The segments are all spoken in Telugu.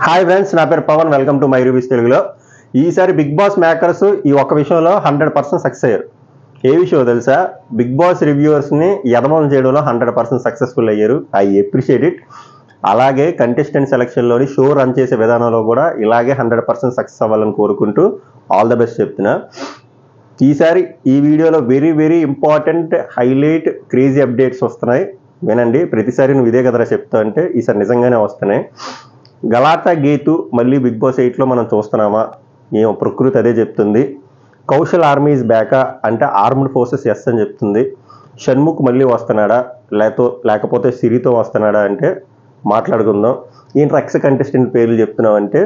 హాయ్ ఫ్రెండ్స్, నా పేరు Pavan. Welcome to my reviews తెలుగులో. ఈసారి బిగ్ బాస్ మేకర్స్ ఈ ఒక్క విషయంలో 100% సక్సెస్ అయ్యారు. ఏ విషయం తెలుసా? బిగ్ బాస్ రివ్యూవర్స్ని యదమం చేయడంలో 100% సక్సెస్ఫుల్ అయ్యారు. I appreciate it. అలాగే కంటెస్టెంట్ సెలక్షన్లోని షో రన్ చేసే విధానంలో కూడా ఇలాగే 100% సక్సెస్ అవ్వాలని కోరుకుంటూ ఆల్ ద బెస్ట్ చెప్తున్నా. ఈసారి ఈ వీడియోలో very very important highlight crazy updates వస్తున్నాయి. వినండి. ప్రతిసారి నువ్వు ఇదే కదరా చెప్తా అంటే ఈసారి నిజంగానే వస్తున్నాయి. గలాటా గీతు మళ్ళీ బిగ్ బాస్ 8లో మనం చూస్తున్నామా? ఏమో ప్రకృతి అదే చెప్తుంది. కౌశల్ ఆర్మీ ఈజ్ బ్యాకా అంటే ఆర్మ్డ్ ఫోర్సెస్ ఎస్ అని చెప్తుంది. షణ్ముఖ్ మళ్ళీ వస్తున్నాడా లేకపోతే సిరితో వస్తున్నాడా అంటే మాట్లాడుకుందాం. ఏంటి ఎక్స్ కంటెస్టెంట్ పేర్లు చెప్తున్నావు అంటే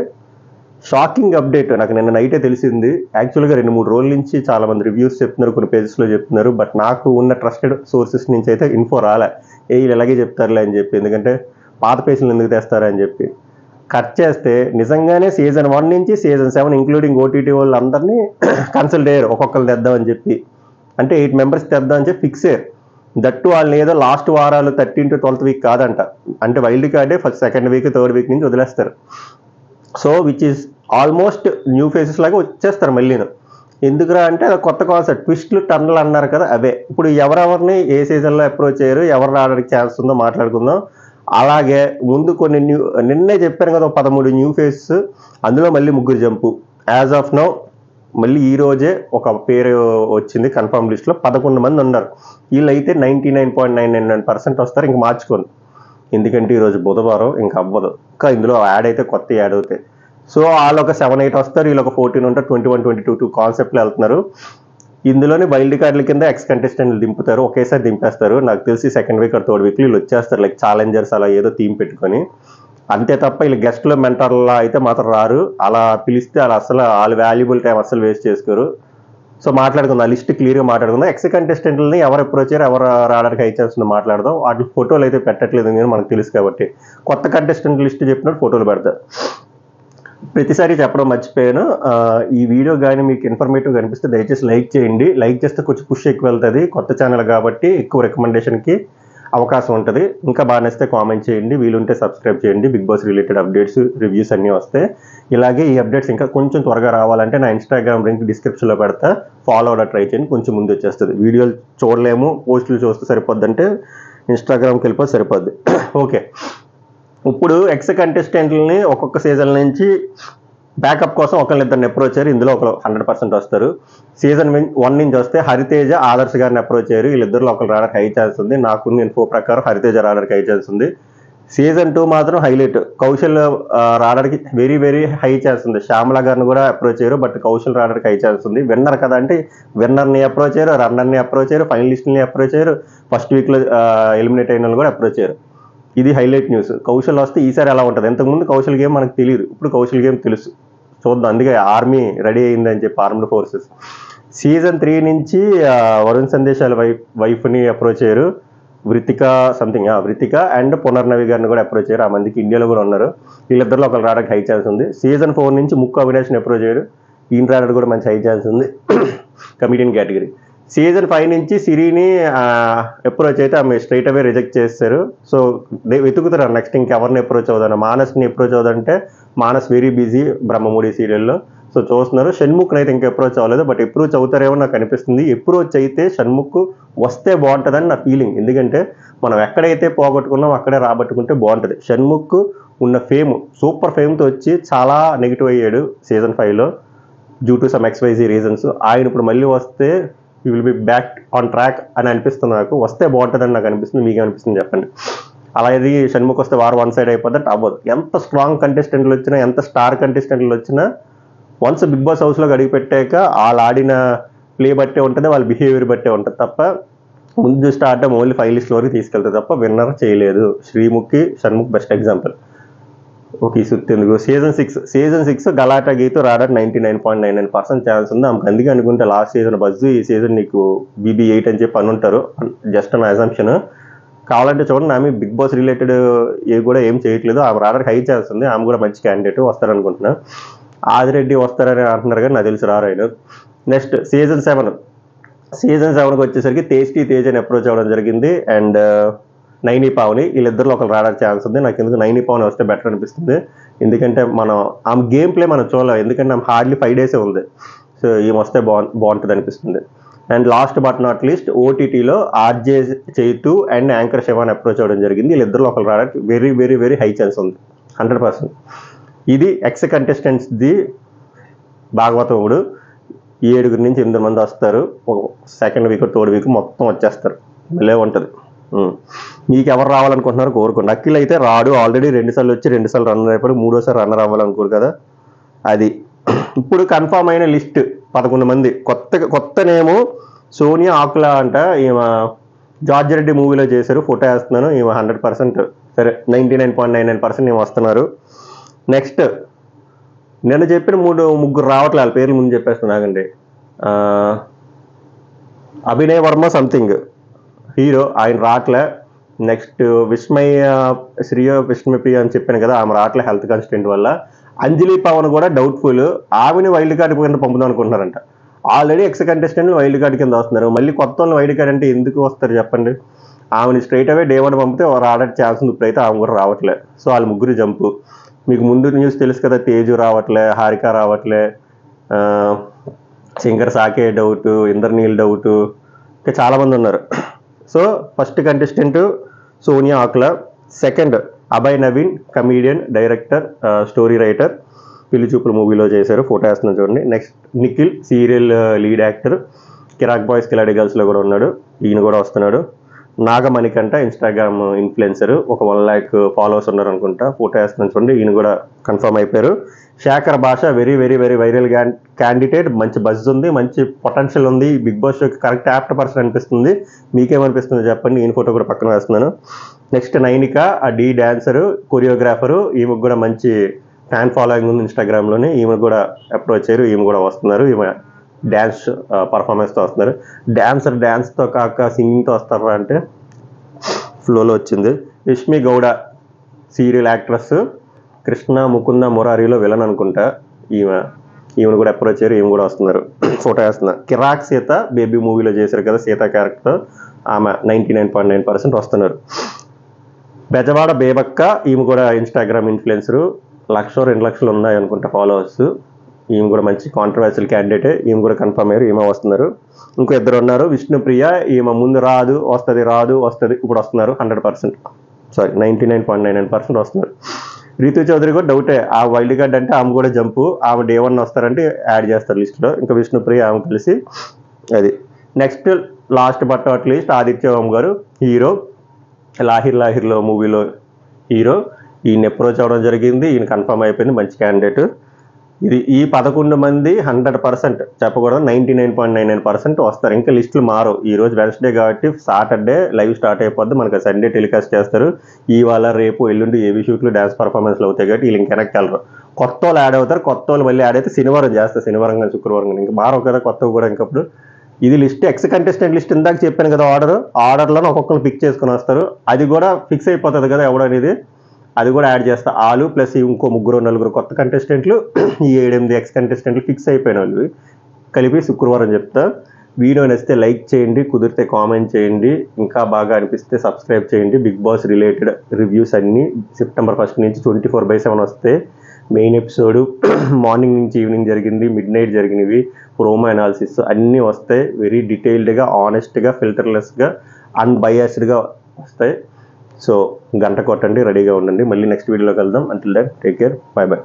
షాకింగ్ అప్డేట్ నాకు నిన్న నైటే తెలిసింది. యాక్చువల్గా 2-3 రోజుల నుంచి చాలామంది రివ్యూస్ చెప్తున్నారు, కొన్ని పేజెస్లో చెప్తున్నారు. బట్ నాకు ఉన్న ట్రస్టెడ్ సోర్సెస్ నుంచి అయితే ఇన్ఫో రాలే. వీళ్ళు ఎలాగే చెప్తారులే అని చెప్పి, ఎందుకంటే పాత పేజీలు ఎందుకు తెస్తారని చెప్పి కట్ చేస్తే నిజంగానే సీజన్ 1 నుంచి సీజన్ 7 ఇంక్లూడింగ్ ఓటీటీ వాళ్ళు అందరినీ కన్సల్ట్ అయ్యారు ఒక్కొక్కరు తెద్దామని చెప్పి. అంటే 8 మెంబర్స్ తెద్దామని చెప్పి ఫిక్స్ అయ్యారు. దట్టు వాళ్ళు ఏదో లాస్ట్ వారాలు 13 to 12th వీక్ కాదంట. అంటే వైల్డ్ కార్డే first second week third week నుంచి వదిలేస్తారు. So which is almost new faces లాగా వచ్చేస్తారు మళ్ళీను. ఎందుకురా అంటే అది కొత్త కాన్సెప్ట్. ట్విస్ట్లు టర్న్లు అన్నారు కదా, అవే. ఇప్పుడు ఎవరెవరిని ఏ సీజన్లో అప్రోచ్ అయ్యారు, ఎవరు రావడానికి ఛాన్స్ ఉందో మాట్లాడుకుందాం. అలాగే ముందు కొన్ని నిన్నే చెప్పాను కదా 13 న్యూ ఫేసెస్, అందులో మళ్ళీ 3 జంపు. యాజ్ ఆఫ్ నౌ మళ్ళీ ఈ రోజే ఒక పేరు వచ్చింది కన్ఫర్మ్ లిస్ట్లో. 11 మంది ఉన్నారు. వీళ్ళైతే 99.999% వస్తారు. ఇంక మార్చుకోండి, ఎందుకంటే ఈరోజు బుధవారం ఇంకా అవ్వదు. ఇంకా ఇందులో యాడ్ అయితే కొత్త యాడ్ అవుతాయి. సో వాళ్ళు ఒక 7-8 వస్తారు, వీళ్ళు ఒక 14 ఉంటారు. 21-22 కాన్సెప్ట్లు వెళ్తున్నారు. ఇందులోనే వైల్డ్ కార్డుల కింద ఎక్స్ కంటెస్టెంట్లు దింపుతారు, ఒకేసారి దింపేస్తారు. నాకు తెలిసి second week or third week వీళ్ళు వచ్చేస్తారు, లైక్ ఛాలెంజర్స్ అలా ఏదో థీమ్ పెట్టుకొని. అంతే తప్ప వీళ్ళు గెస్ట్లో మెంటర్లా అయితే మాత్రం రారు. అలా పిలిస్తే వాళ్ళు అసలు వాళ్ళ వాల్యుబుల్ టైం అసలు వేస్ట్ చేసుకోరు. సో మాట్లాడుకుందాం, ఆ లిస్ట్ క్లియర్గా మాట్లాడుకుందాం. ఎక్స్ కంటెస్టెంట్లని ఎవరు అప్రోచ్ అయ్యారు, ఎవరు రావడానికి హై ఛాన్స్ మాట్లాడదాం. వాటి ఫోటోలు అయితే పెట్టట్లేదు కానీ మనకు తెలుసు కాబట్టి. కొత్త కంటెస్టెంట్ లిస్ట్ చెప్పినట్టు ఫోటోలు పెడతారు. ప్రతిసారి చెప్పడం మర్చిపోయాను. ఈ వీడియో కానీ మీకు ఇన్ఫర్మేటివ్ కనిపిస్తే దయచేసి లైక్ చేయండి. లైక్ చేస్తే కొంచెం పుష్ ఎక్కువ వెళ్తుంది. కొత్త ఛానల్ కాబట్టి ఎక్కువ రికమెండేషన్కి అవకాశం ఉంటుంది. ఇంకా బాగా నచ్చితే కామెంట్ చేయండి, వీలుంటే సబ్స్క్రైబ్ చేయండి. Bigg Boss related updates, reviews అన్నీ వస్తాయి. ఇలాగే ఈ అప్డేట్స్ ఇంకా కొంచెం త్వరగా రావాలంటే నా ఇన్స్టాగ్రామ్ లింక్ డిస్క్రిప్షన్లో పెడతా, ఫాలో అవడం ట్రై చేయండి. కొంచెం ముందు వచ్చేస్తుంది. వీడియోలు చూడలేము, పోస్టులు చూస్తే సరిపోద్ది అంటే ఇన్స్టాగ్రామ్కి వెళ్ళిపోతే సరిపోద్ది. ఓకే, ఇప్పుడు ఎక్స్ కంటెస్టెంట్లని ఒక్కొక్క సీజన్ నుంచి బ్యాకప్ కోసం ఒకళ్ళిద్దరిని అప్రోచ్ అయ్యారు. ఇందులో ఒకరు 100% వస్తారు. సీజన్ 1 నుంచి వస్తే హరితేజ, ఆదర్శ్ గారిని అప్రోచ్ అయ్యారు. వీళ్ళిద్దరిలో ఒకరు రావడానికి హై ఛాన్స్ ఉంది. నాకున్న ఇన్ఫో ప్రకారం హరితేజ రావడానికి హై ఛాన్స్ ఉంది. సీజన్ 2 మాత్రం హైలైట్. కౌశల్ రావడానికి వెరీ వెరీ హై ఛాన్స్ ఉంది. శ్యామల గారిని కూడా అప్రోచ్ అయ్యారు, బట్ కౌశల్ రావడానికి హై ఛాన్స్ ఉంది. విన్నర్ కదా అంటే విన్నర్ని అప్రోచ్ అయ్యారు, రన్నర్ని అప్రోచ్ అయ్యారు, ఫైనలిస్ట్ని అప్రోచ్ అయ్యారు, ఫస్ట్ వీక్లో ఎలిమినేట్ అయిన వాళ్ళు కూడా అప్రోచ్ అయ్యారు. ఇది హైలైట్ న్యూస్. కౌశల్ వస్తే ఈసారి ఎలా ఉంటుంది? ఇంతకుముందు కౌశల్ గేమ్ మనకు తెలియదు, ఇప్పుడు కౌశల్ గేమ్ తెలుసు. చూద్దాం. అందుకే ఆర్మీ రెడీ అయిందని చెప్పి ఆర్మ్డ్ ఫోర్సెస్. సీజన్ 3 నుంచి వరుణ్ సందేశాల వైఫ్ని అప్రోచ్ అయ్యారు. వృతిక అండ్ పునర్నవి గారిని కూడా అప్రోచ్ అయ్యారు. ఆ మందికి ఇండియాలో కూడా ఉన్నారు. వీళ్ళిద్దరిలో ఒకరు రావడానికి హై ఛాన్స్ ఉంది. సీజన్ 4 నుంచి ముక్కు అవినాష్ని అప్రోచ్ అయ్యారు. ఈయన రావడానికి కూడా మంచి హై ఛాన్స్ ఉంది, కమిడియన్ కేటగిరీ. సీజన్ 5 నుంచి సిరిని అప్రోచ్ అయితే ఆమె స్ట్రైట్ అవే రిజెక్ట్ చేస్తారు. సో వెతుకుతారు నెక్స్ట్ ఇంకెవరిని అప్రోచ్ అవుదాను. మానస్ని అప్రోచ్ అవుదంటే మానస్ వెరీ బిజీ బ్రహ్మముడి సీరియల్లో. సో చూస్తున్నారు. షణ్ముఖ్ని అయితే ఇంకా అప్రోచ్ అవ్వలేదు, బట్ అప్రోచ్ అవుతారేమో నాకు అనిపిస్తుంది. అప్రోచ్ అయితే షణ్ముఖ్ వస్తే బాగుంటుందని నా ఫీలింగ్. ఎందుకంటే మనం ఎక్కడైతే పోగొట్టుకున్నాం అక్కడే రాబట్టుకుంటే బాగుంటుంది. షణ్ముఖ్ ఉన్న ఫేమ్, సూపర్ ఫేమ్తో వచ్చి చాలా నెగిటివ్ అయ్యాడు సీజన్ 5లో due to some XYZ reasons. ఆయన ఇప్పుడు మళ్ళీ వస్తే you will be back on track అని అనిపిస్తుంది నాకు. వస్తే బాగుంటుందని నాకు అనిపిస్తుంది. మీకు అనిపిస్తుంది చెప్పండి. అలాగే షణ్ముఖ్ వస్తే వారు వన్ సైడ్ అయిపోద్దంటే అవ్వదు. ఎంత స్ట్రాంగ్ కంటెస్టెంట్లు వచ్చినా, ఎంత స్టార్ కంటెస్టెంట్లు వచ్చినా వన్స్ బిగ్ బాస్ హౌస్లోకి అడిగి పెట్టాక వాళ్ళు ఆడిన ప్లే బట్టే ఉంటుంది, వాళ్ళ బిహేవియర్ బట్టే ఉంటుంది తప్ప ముందు స్టార్ట్ ఓన్లీ ఫైనలిస్ట్ వరకు తీసుకెళ్తారు తప్ప విన్నర్ చేయలేదు. Sreemukhi, Shanmukh best example. Okay, సుత్తెందుకు. సీజన్ 6 గలాటా గీతు రావడానికి 99.99% ఛాన్స్ ఉంది. ఆమెకు అందుకే అనుకుంటే లాస్ట్ సీజన్ బజ్జు, ఈ సీజన్ నీకు BB8 అని చెప్పి అనుంటారు. జస్ట్ నా అజంప్షన్. కావాలంటే చూడండి, ఆమె బిగ్ బాస్ రిలేటెడ్ కూడా ఏం చేయట్లేదు. ఆమె రావడానికి హై ఛాన్స్ ఉంది. ఆమె కూడా మంచి క్యాండిడేట్, వస్తారనుకుంటున్నా. ఆదిరెడ్డి వస్తారని అంటున్నారు కానీ నాకు తెలిసి రారు ఆయన. నెక్స్ట్ సీజన్ 7కి వచ్చేసరికి తేజ్కి తేజ్ అని అప్రోచ్ అవ్వడం జరిగింది. అండ్ నైని పావని, వీళ్ళిద్దరిలో ఒకరు రావడానికి ఛాన్స్ ఉంది. నాకు ఎందుకు నైని పావని వస్తే బెటర్ అనిపిస్తుంది. ఎందుకంటే మనం ఆమె గేమ్ ప్లే మనం చూడలేం, ఎందుకంటే ఆమె హార్డ్లీ 5 days ఉంది. సో ఈమె వస్తే బాగుంటుంది అనిపిస్తుంది. And last but not least ఓటీటీలో RJ Chaitu and anchor Shivan approach అవ్వడం జరిగింది. వీళ్ళిద్దరిలో ఒకరు రావడానికి very very very high chance ఉంది, 100%. ఇది ఎక్స్ కంటెస్టెంట్స్ది భాగవతం. ఇప్పుడు 7 నుంచి 8 మంది వస్తారు. సెకండ్ వీక్ థర్డ్ వీక్ మొత్తం వచ్చేస్తారు, మళ్ళీ ఉంటుంది. మీకు ఎవరు రావాలనుకుంటున్నారో కోరుకోండి. అఖిల్ అయితే రాడు, ఆల్రెడీ 2 సార్లు వచ్చి 2 సార్లు రన్నర్ అయిపోయి 3వసారి రన్నర్ అవ్వాలనుకోరు కదా. అది ఇప్పుడు కన్ఫామ్ అయిన లిస్ట్ 11 మంది. కొత్త నేము సోనియా ఆకులా అంట. ఈమె జార్జ్ రెడ్డి మూవీలో చేశారు, ఫోటో వేస్తున్నాను. ఈమె 100%, సరే 99.99% ఈమె వస్తున్నారు. నెక్స్ట్ నేను చెప్పిన ముగ్గురు రావట్లే, వాళ్ళ పేర్లు ముందు చెప్పేస్తున్నాగండి. అభినయ్ వర్మ సంథింగ్ హీరో, ఆయన రావట్లే. నెక్స్ట్ విష్ణుప్రియ అని చెప్పాను కదా, ఆమె రావట్లే హెల్త్ కన్స్టెంట్ వల్ల. అంజలి పవన్ కూడా డౌట్ఫుల్, ఆమెని వైల్డ్ కార్డ్ కింద పంపుదాం అనుకుంటున్నారంట. ఆల్రెడీ ఎక్స్ కంటెస్టెంట్లు వైల్డ్ కార్డ్ కింద వస్తున్నారు, మళ్ళీ కొత్త వాళ్ళు వైల్డ్ కార్డ్ అంటే ఎందుకు వస్తారు చెప్పండి. ఆమెని స్ట్రైట్ అవే డే 1 పంపితే రావడానికి ఛాన్స్ ఉంది. ఇప్పుడైతే ఆమె కూడా రావట్లే. సో వాళ్ళు ముగ్గురు జంపు. మీకు ముందు న్యూస్ తెలుసు కదా, తేజు రావట్లే, హారిక రావట్లే, శంకర్ సాకే డౌట్, ఇంద్రనీల్ డౌట్, ఇంకా చాలామంది ఉన్నారు. So first contestant Sonia Akula, second Abhay Naveen, comedian, director, story writer, పిల్లి చూపుల మూవీలో చేశారు, ఫోటో వేస్తున్నాను చూడండి. Next Nikhil, serial lead actor, Kirrak boys Khiladi గర్ల్స్లో కూడా ఉన్నాడు, ఈయన కూడా వస్తున్నాడు. నాగమణికంట ఇన్స్టాగ్రామ్ ఇన్ఫ్లుయెన్సర్, ఒక 1 lakh ఫాలోవర్స్ ఉన్నారు అనుకుంటా, ఫోటో వేస్తున్నాను చూడండి, ఈయన కూడా కన్ఫర్మ్ అయిపోయారు. శేఖర్ భాష very very very viral candidate, మంచి బజ్ ఉంది, మంచి పొటెన్షియల్ ఉంది, బిగ్ బాస్ షోకి కరెక్ట్ యాప్ట్ పర్సన్ అనిపిస్తుంది. మీకేమనిపిస్తుంది చెప్పండి, ఈయన ఫోటో కూడా పక్కన వేస్తున్నాను. నెక్స్ట్ నైనిక, ఆ డీ డాన్సరు, కొరియోగ్రాఫరు, ఈమెకు కూడా మంచి ఫ్యాన్ ఫాలోయింగ్ ఉంది ఇన్స్టాగ్రామ్లోనే, ఈమె కూడా అప్రోచ్ అయ్యారు, ఈమె కూడా వస్తున్నారు. ఈమె డ్యాన్స్ పర్ఫార్మెన్స్తో వస్తున్నారు. డ్యాన్స్తో కాక సింగింగ్తో వస్తారా అంటే ఫ్లోలో వచ్చింది. యష్మి గౌడ సీరియల్ యాక్ట్రెస్, కృష్ణ ముకుంద మురారిలో విలన్ అనుకుంటా, ఈమెను కూడా అప్రోచ్ అయ్యారు, ఈమె కూడా వస్తున్నారు, ఫోటో వేస్తున్నారు. కిరాక్ సీత బేబీ మూవీలో చేశారు కదా సీత క్యారెక్టర్, ఆమె 99.9% వస్తున్నారు. బెజవాడ బేబక్క, ఈమె కూడా ఇన్స్టాగ్రామ్ ఇన్ఫ్లుయెన్సరు, 1-2 లక్షలు ఉన్నాయి అనుకుంటా ఫాలోవర్స్. ఈమె కూడా మంచి కాంట్రవర్షియల్ క్యాండిడేటే, ఈమె కూడా కన్ఫర్మ్ అయ్యారు, ఈమె వస్తున్నారు. ఇంకో 2 ఉన్నారు, విష్ణుప్రియ, ఈమె ముందు రాదు వస్తుంది, ఇప్పుడు వస్తున్నారు 100%, సారీ 99.99% వస్తున్నారు. రీతు చౌదరి కూడా డౌటే, ఆ వైల్డ్ కార్డ్ అంటే ఆమె కూడా జంపు, ఆమె డే 1 వస్తారంటే యాడ్ చేస్తారు లిస్ట్లో. ఇంకా విష్ణుప్రియ ఆమె కలిసి అది. Next last but not least Aditya Om garu, hero, లాహిర్లో మూవీలో హీరో, ఈయన అప్రోచ్ అవ్వడం జరిగింది, ఈయన కన్ఫర్మ్ అయిపోయింది, మంచి క్యాండిడేట్. ఈ 11 మంది 100% చెప్పకూడదు, 99.99% వస్తారు. ఇంకా లిస్టులు మారు. ఈరోజు వెన్స్డే కాబట్టి సాటర్డే లైవ్ స్టార్ట్ అయిపోద్ది, మనకి సండే టెలికాస్ట్ చేస్తారు. ఇవాళ రేపు ఎల్లుండి ఏవి షూట్లు డ్యాన్స్ పర్ఫార్మెన్స్లు అవుతాయి కాబట్టి వీళ్ళు ఇంకా వెనక్కి వెళ్ళరు. కొత్త వాళ్ళు యాడ్ అవుతారు, కొత్త వాళ్ళు మళ్ళీ యాడ్ అయితే శనివారం చేస్తారు, శనివారం కానీ శుక్రవారం కానీ, ఇంకా మారవు కదా కొత్తవి కూడా. ఇంకప్పుడు ఇది లిస్ట్, ఎక్స్ కంటెస్టెంట్ లిస్ట్ ఇందాక చెప్పాను కదా, ఆర్డర్లో ఒక్కొక్కరు పిక్ చేసుకుని వస్తారు. అది కూడా ఫిక్స్ అయిపోతుంది కదా ఎవడనేది, అది కూడా యాడ్ చేస్తా. ఆలు ప్లస్ ఇంకో 3-4 కొత్త కంటెస్టెంట్లు, ఈ 7-8 ఎక్స్ కంటెస్టెంట్లు ఫిక్స్ అయిపోయిన వాళ్ళు కలిపి శుక్రవారం చెప్తా. వీడియో నచ్చితే లైక్ చేయండి, కుదిరితే కామెంట్ చేయండి, ఇంకా బాగా అనిపిస్తే సబ్స్క్రైబ్ చేయండి. బిగ్ బాస్ రిలేటెడ్ రివ్యూస్ అన్నీ September 1st నుంచి 24/7 వస్తాయి. మెయిన్ ఎపిసోడ్ మార్నింగ్ నుంచి ఈవినింగ్ జరిగింది, మిడ్నైట్ జరిగినవి, ప్రోమో అనాలిసిస్ అన్నీ వస్తాయి. వెరీ డీటెయిల్డ్గా, ఆనెస్ట్గా, ఫిల్టర్లెస్గా, అన్బయాస్డ్గా వస్తాయి. సో గంట కొట్టండి, రెడీగా ఉండండి. మళ్ళీ నెక్స్ట్ వీడియోలో కలుద్దాం. Until then take care, bye by.